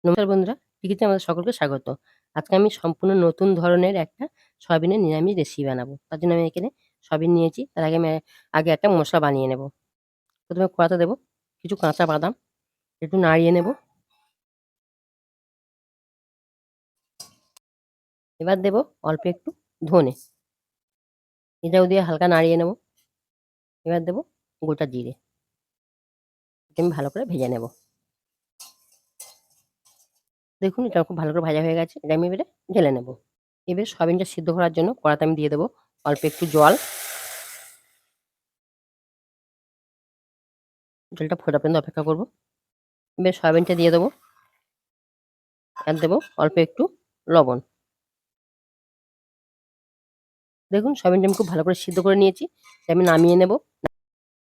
নমস্কার বন্ধুরা, টিকিতে আমাদের সকলকে স্বাগত। আজকে আমি সম্পূর্ণ নতুন ধরনের একটা সয়াবিনের নিরামিষ রেসিপি বানাবো। তার জন্য আমি এখানে সয়াবিন নিয়েছি। তার আগে আমি একটা মসলা বানিয়ে নেব। প্রথমে কড়াতে দেব কিছু কাঁচা বাদাম, একটু নাড়িয়ে নেব। এবার দেব অল্প একটু ধনে, এটাও দিয়ে হালকা নাড়িয়ে নেব। এবার দেব গোটা জিরে, এটা আমি ভালো করে ভেজে নেব। দেখুন এটা খুব ভালো করে ভাজা হয়ে গেছে। এটা আমি এবারে ঢেলে নেব। এবারে সয়াবিনটা সিদ্ধ করার জন্য কড়াতে আমি দিয়ে দেবো অল্প একটু জল। জলটা ফোটা পর্যন্ত অপেক্ষা করব। এবার সয়াবিনটা দিয়ে দেবো, আর দেবো অল্প একটু লবণ। দেখুন সয়াবিনটা আমি খুব ভালো করে সিদ্ধ করে নিয়েছি। এটা আমি নামিয়ে নেব।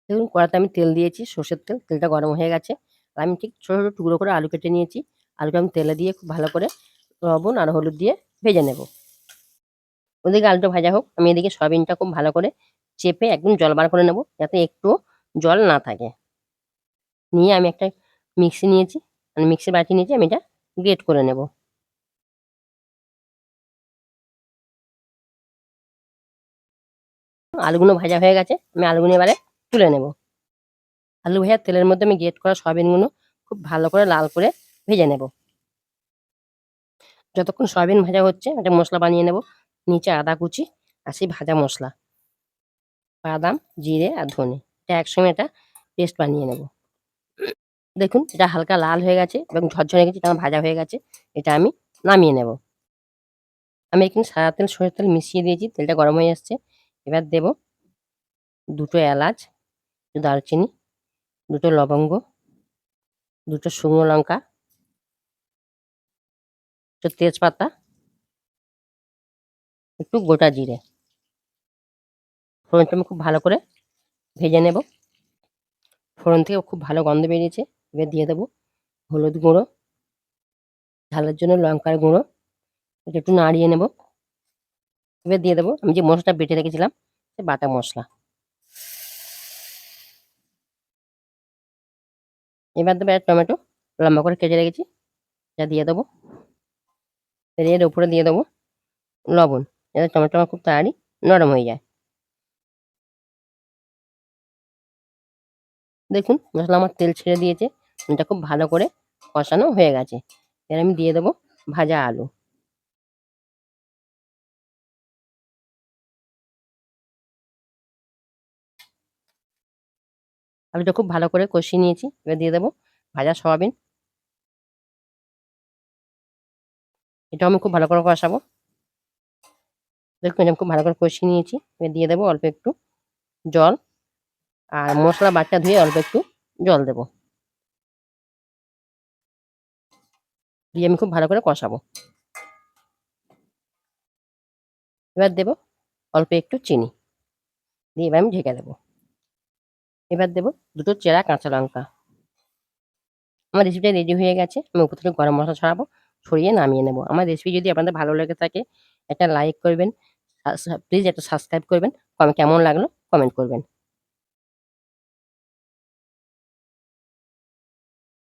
দেখুন কড়াতে আমি তেল দিয়েছি, সর্ষের তেল। তেলটা গরম হয়ে গেছে। আর আমি ঠিক ছোট, ছোট টুকরো করে আলু কেটে নিয়েছি। আলুটা আমি তেলে দিয়ে খুব ভালো করে লবণ আর হলুদ দিয়ে ভেজে নেব। ওদিকে আলুটা ভাজা হোক, আমি এদিকে সয়াবিনটা খুব ভালো করে চেপে একদম জল বার করে নেব, যাতে একটুও জল না থাকে। নিয়ে আমি একটা মিক্সি নিয়েছি, মানে মিক্সির বাটি নিয়েছি, আমি এটা গ্রেট করে নেব। আলুগুলো ভাজা হয়ে গেছে, আমি আলুগুলো এবারে তুলে নেব। আলু ভাজার তেলের মধ্যে আমি গ্রেট করা সয়াবিনগুলো খুব ভালো করে লাল করে ভেজে নেব। যতক্ষণ সয়াবিন ভাজা হচ্ছে একটা মশলা বানিয়ে নেব। নিচে আদা কুচি আর সেই ভাজা মশলা, বাদাম, জিরে আর ধনে, এটা একসঙ্গে একটা পেস্ট বানিয়ে নেব। দেখুন এটা হালকা লাল হয়ে গেছে এবং ঝরঝরে হয়ে গেছে, এটা আমার ভাজা হয়ে গেছে। এটা আমি নামিয়ে নেব। আমি এখানে সাদা তেল সরষের তেল মিশিয়ে দিয়েছি, তেলটা গরম হয়ে আসছে। এবার দেব দুটো এলাচ, দুটো দারচিনি, দুটো লবঙ্গ, দুটো শুকনো লঙ্কা, একটু তেজপাতা, একটু গোটা জিরে। ফোড়নটা আমি খুব ভালো করে ভেজে নেব। ফোড়ন থেকে খুব ভালো গন্ধ বেরিয়েছে। এবার দিয়ে দেবো হলুদ গুঁড়ো, ঝালের জন্য লঙ্কার গুঁড়ো, এটা একটু নাড়িয়ে নেব। এবার দিয়ে দেবো আমি যে মশলাটা বেটে রেখেছিলাম, সে বাটা মশলা। এবার দেবো একটা টমেটো লম্বা করে কেটে রেখেছি, যা দিয়ে দেবো। এর উপরে দিয়ে দেবো লবণ, যাতে টমেটো আমার খুব তাড়াতাড়ি নরম হয়ে যায়। দেখুন মশলা আমার তেল ছেড়ে দিয়েছে, এটা খুব ভালো করে কষানো হয়ে গেছে। এবার আমি দিয়ে দেবো ভাজা আলু। আলুটা খুব ভালো করে কষিয়ে নিয়েছি। এবার দিয়ে দেবো ভাজা সয়াবিন, এটাও আমি খুব ভালো করে কষাবো। দেখুন এটা আমি খুব ভালো করে কষিয়ে নিয়েছি। এবার দিয়ে দেবো অল্প একটু জল, আর মশলা বাটা ধুয়ে অল্প একটু জল দেবো, দিয়ে আমি খুব ভালো করে কষাবো। এবার দেবো অল্প একটু চিনি, দিয়ে এবার আমি ঢেকে দেবো। এবার দেবো দুটো চেরা কাঁচা লঙ্কা। আমার রেসিপিটা রেডি হয়ে গেছে। আমি উপর থেকে গরম মশলা ছড়াবো, ছড়িয়ে নামিয়ে নেবো। আমার রেসিপি যদি আপনাদের ভালো লেগে থাকে, একটা লাইক করবেন, প্লিজ একটা সাবস্ক্রাইব করবেন। কেমন লাগলো কমেন্ট করবেন।